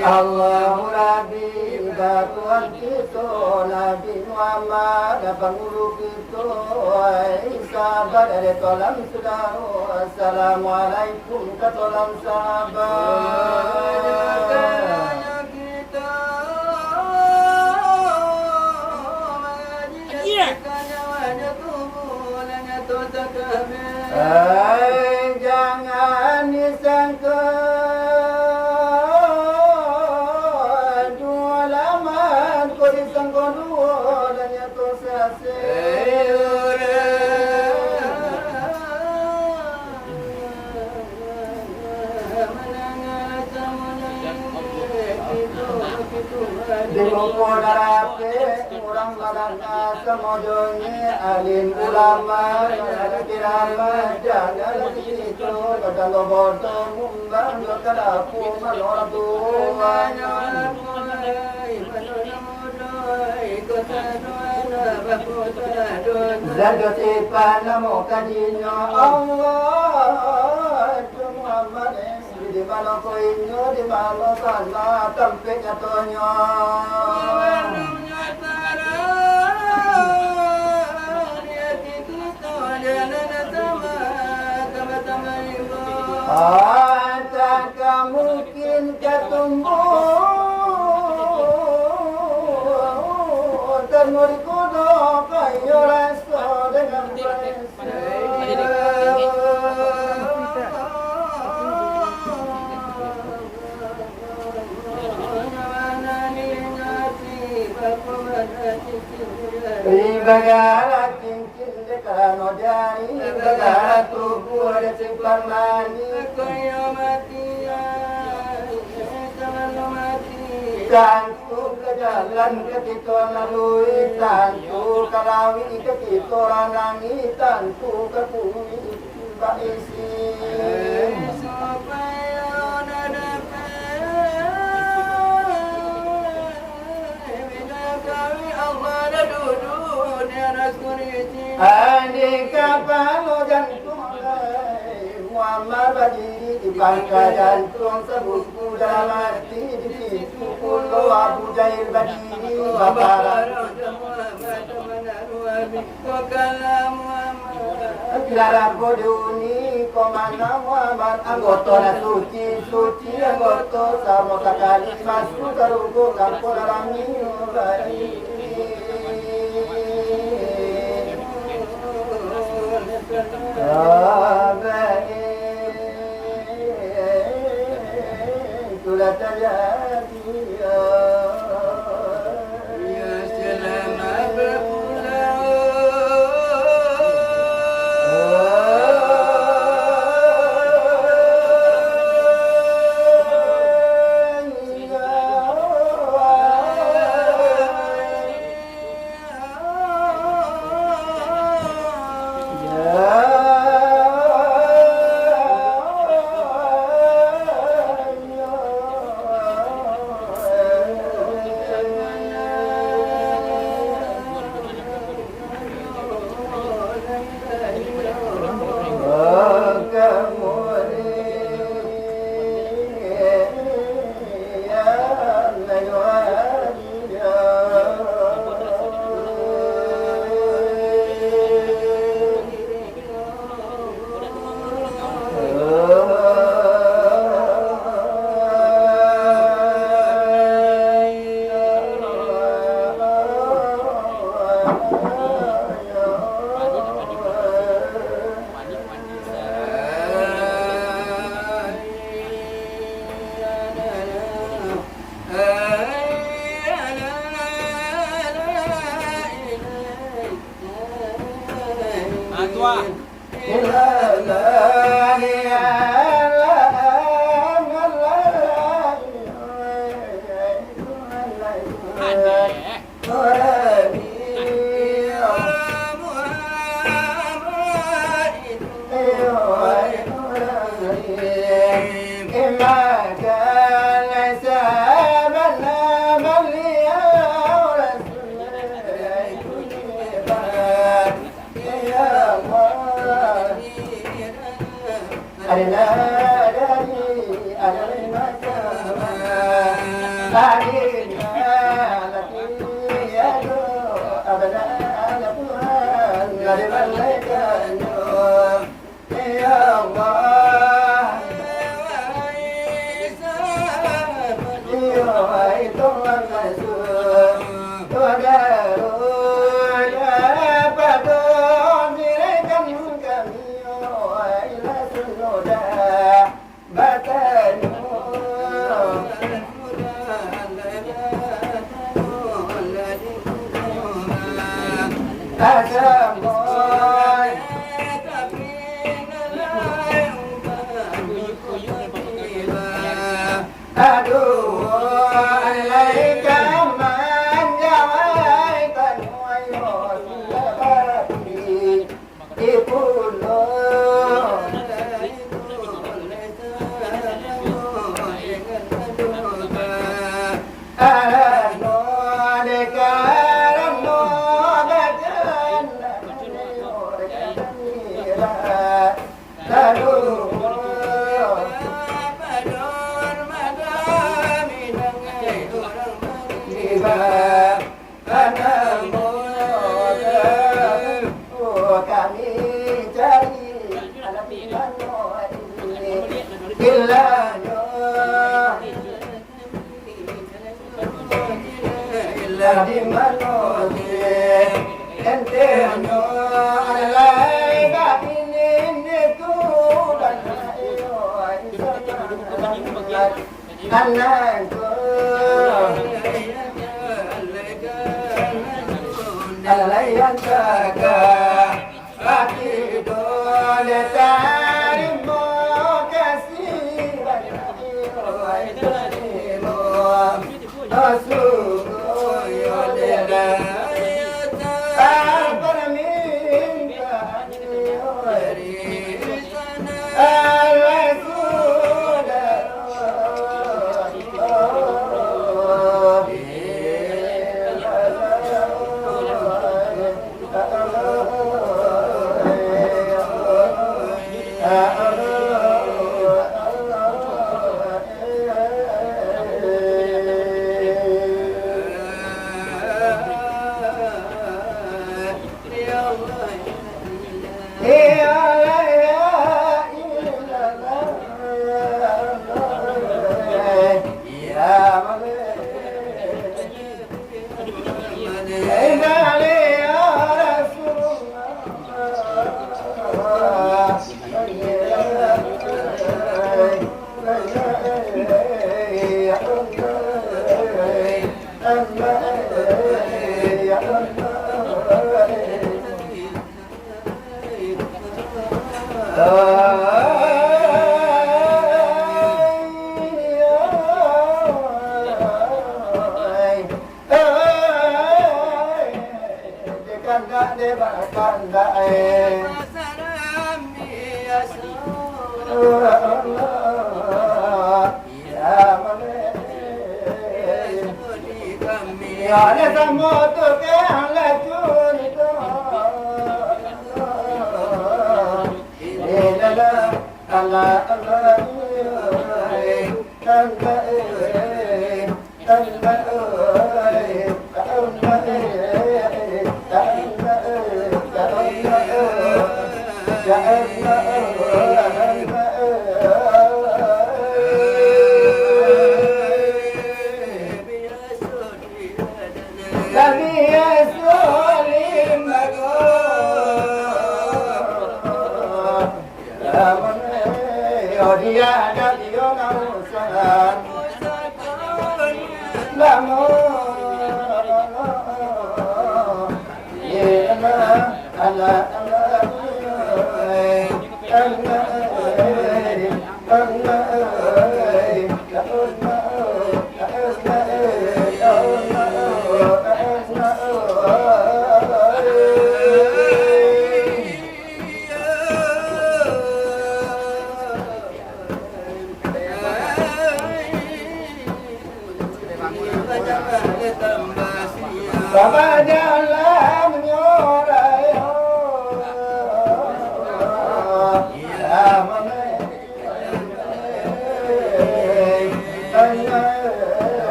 Allahu Rabbi Tuhan kita Nabi Muhammad Penguru kita sahabat dari tolam saudara Assalamualaikum ke tolam sahabat jangan disangka di muka darape orang balanga semojonya alim ulama kirama jangan itu kadang bodo mumbang kadaku maloratu Zadoti panamo kadinya Allah Muhammad di mana koinyo di mana sana tempatnya tonyo tak mungkin ketumbuh termuri kudo kayu rasa dengan Ibagara cincin dekarano jari Ibagara tubuh ada simpan mani Kaya mati Tantu ke jalan ketika lalui Tantu ke lawi ketika orang langit Tantu ke bumi tak isi Adik kapal jantung Muhammad berdiri di pangkal jantung Sebutku dalam hati di situ Pulau Abu Jair berdiri Bapak Darah boduni Komanda Muhammad Anggota suci Anggota sama sekali Masuk terugu kampung alami Itulah terjadi Ya selamat berpulau ตัว ผ่านแหม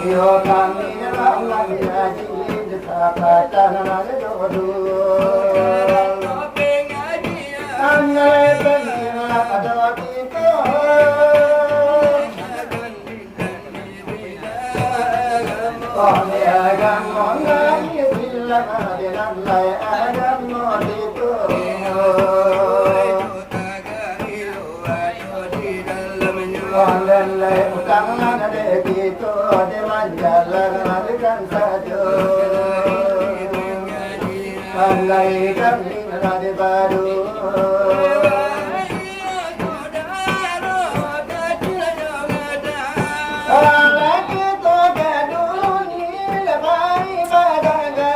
Yo kami ramai haji dekatan jodoh. Angai penila pada kita. Kami agam mengai bila dengan lay agam itu. Kami lay utang ada kita. Jalan saja, pandai kami ada baru. Alah kita gaduh ni lepai badangan,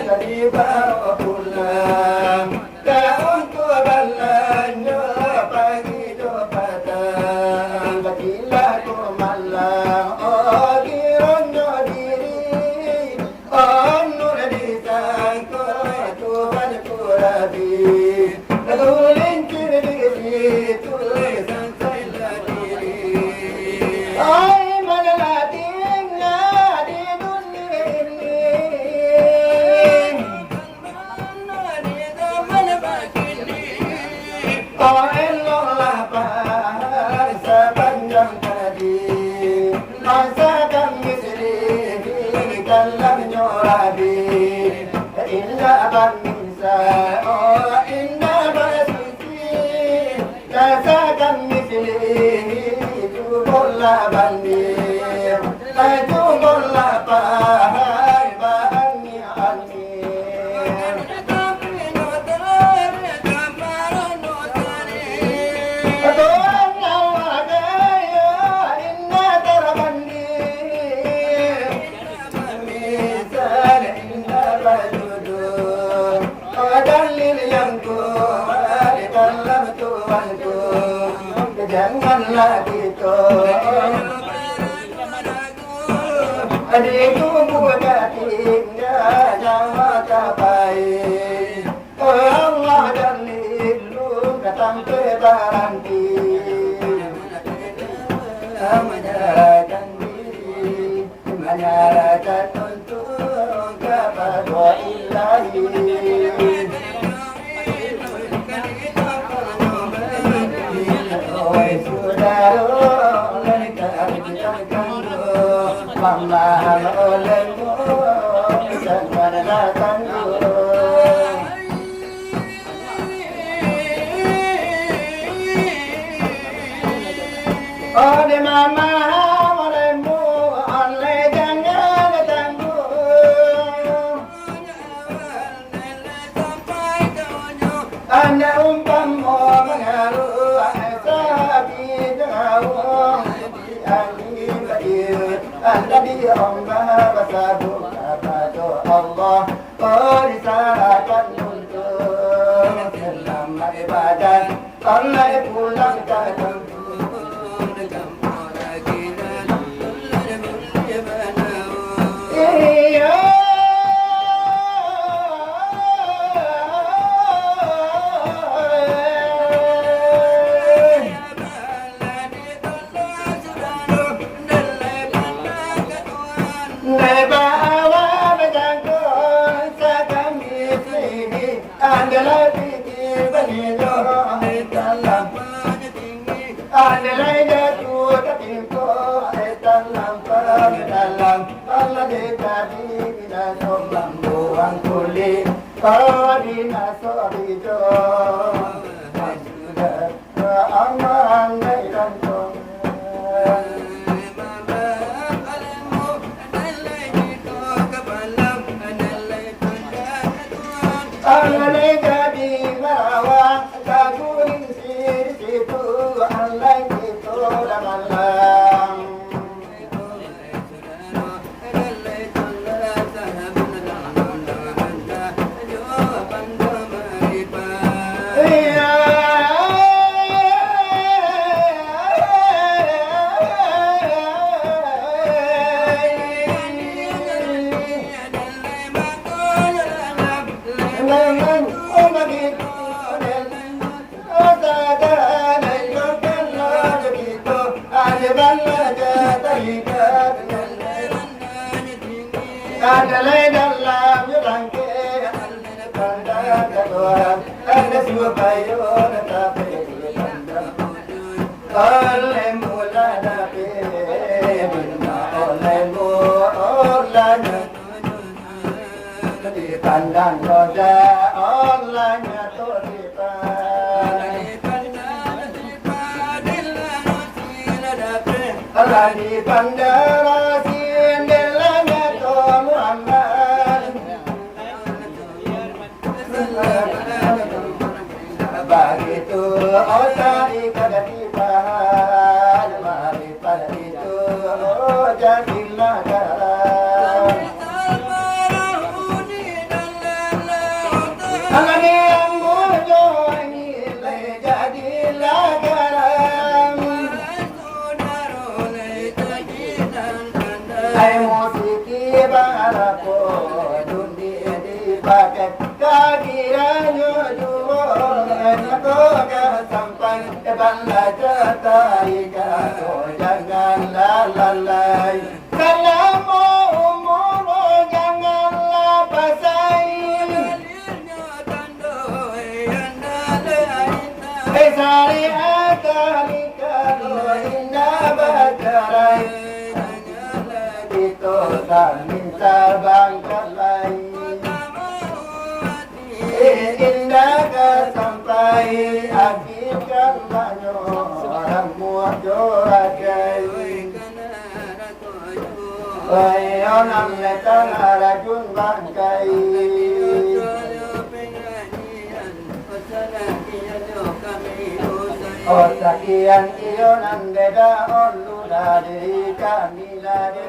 jadi bawa pulang. Daun tua balanya pagi do petang. Laku malang, oh gironyo diri, oh nur di sangko Tuhan kurabi, tulen diri, tulen saya diri. Ay malalatingnya di dunia ini, di zaman begini, oh eloklah sepanjang masa kami sendiri dalam nyorabi indah bangsa oh indah bersuci masa kami sendiri itu bola bandir itu bola pahai bani anir janganlah kita adikku muda tinggal jangan capai Allah dan lu datang ke baranti menyerahkan diri menyerahkan untuk kepada ilahi. Mahal olehmu dan mendatangmu. Oh di mama olehmu oleh jangan tanggu. Anda umpamu mengaruh sahabi jauh. Alladhi Allah basabu kepada Allah Risalakan untuk selama ibadah Allah pulang ke kampung iya Andalai jatuh ketimpo dalam dalam Allah dekati bila sombang buang kulit kadina sobijo sudah aman dan tong Andalai jadi merawat kaguling situ Allah itu malam Kadalai dalam yurangke Pandang keluar Ada supayo Tapi pandang Oleh mula nabi Bina oleh mula Di pandang roda Olehnya tu di Allah di pandang Begitu otari kada tibahan mari pada itu jadilah garam Angani yang mujo ini jadilah garam Ai musiki barapo dundi dipakai kagiranyo sampai bala jataiga jangan lalai kalau mau janganlah pasai sari akali kalau indah bercerai itu tak minta bangkalai indah sampai akhirkan banyo orang muajo agai Oyonan letan arajun bangkai Osakian iyonan beda olu dari kami lade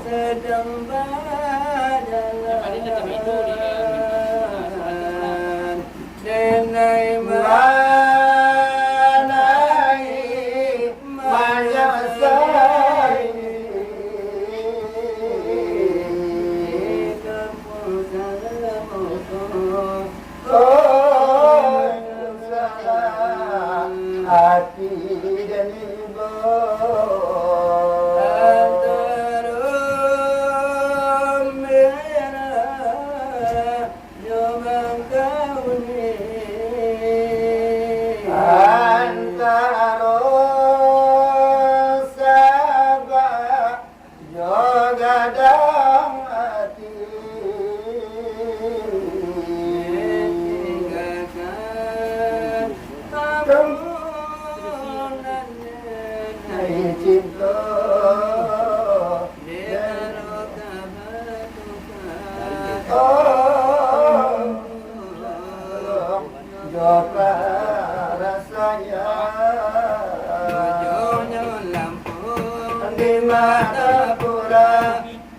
sedang berjalan denai manai mayasai hati dan ibu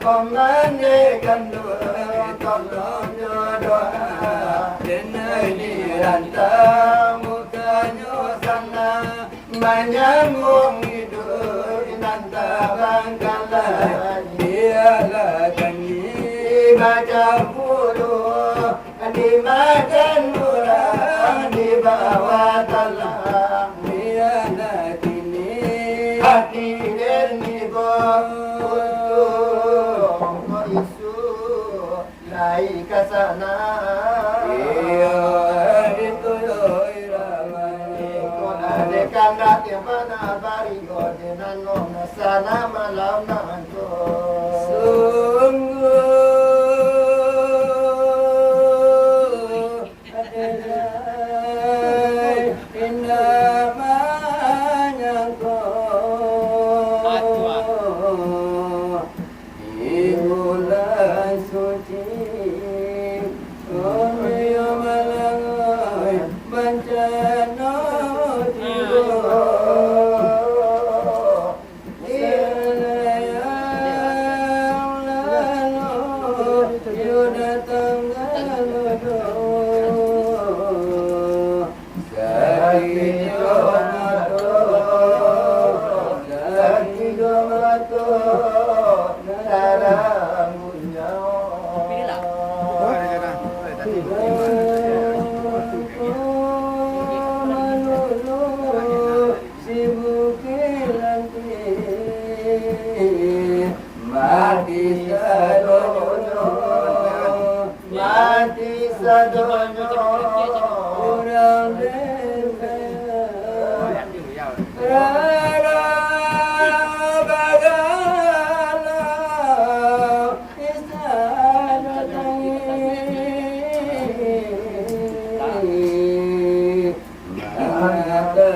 Memandikan doa tolong doa denai diranta mukanya sana menyambung hidup nanta bangkalan dialah kami baca puluh dimakan murah di bawah talang dialah kini hati dan ibu naik ke sana itu ikut adekan datang mana barigo dengan nona sana malam nanti sungguh adelai indah menyangkut di bulan suci mati sadono urang desa rara bagala istana tangi mata